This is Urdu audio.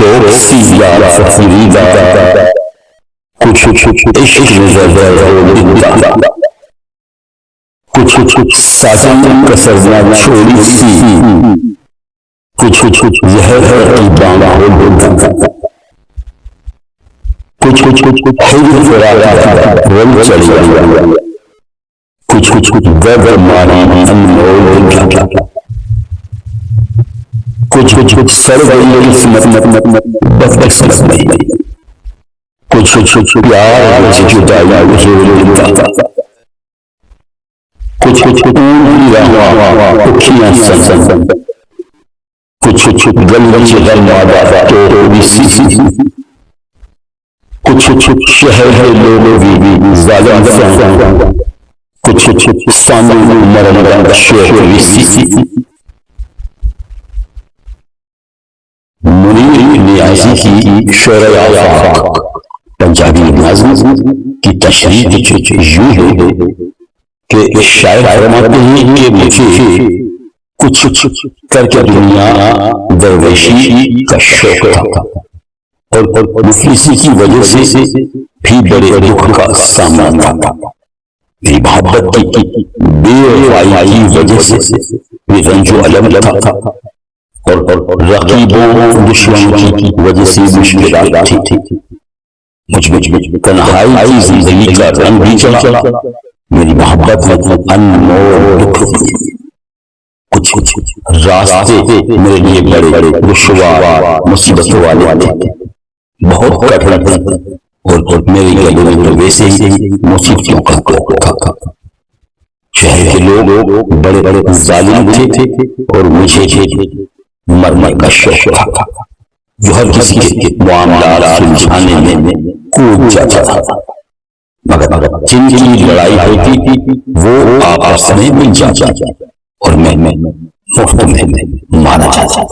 شوق سی یار فریدا کچھ عشق نظر ہوتا کچھ سازن کسرنا چھوڑی سی کچھ زہر کی بانا ہوتا کچھ حیل فراغا رنگ چڑی کچھ درد ماری انمول کیا کچھ سر گئی قسمت بدقسمت نہیں کچھ پیار جدائی حضور کا کچھ اون رہا اکھیاں سن کچھ گلچ غمادہ تو سی کچھ شہر لوگ بھی ظالم سن کچھ سامنے مرن شیخ ویسی منیر نیازی کی شعر آفاق پنجابی نظم کی تشریح یوں ہے کہ شاعر فرماتے ہیں کہ مجھے کچھ کر کے دنیا درویشی کا شوق تھا اور مفلسی کی وجہ سے بھی بڑے دکھ کا سامنا تھا میری محبت کی بے وفائی کی وجہ سے بھی رنج و علم تھا اور رقیبوں دشمنوں کی وجہ سے مشکلات تھی مجھ تنہائی کی زندگی کا رنگ بھی چلا میری محبت انمول کچھ راستے میرے لیے بڑے دشوار مصیبت والے تھے بہت کٹھن اور میرے گلے میں تو ویسے ہی مصیبتوں کا کوک تھا شہر کے لوگ بڑے ظالم تھے اور مجھے مرنے کا شوق تھا جو ہر کسی کے معاملات سلجھانے میں کود جاتا تھا مگر جن کی لڑائی ہوتی تھی وہ آپس میں مل جاتا اور میں مفت میں مارا جاتا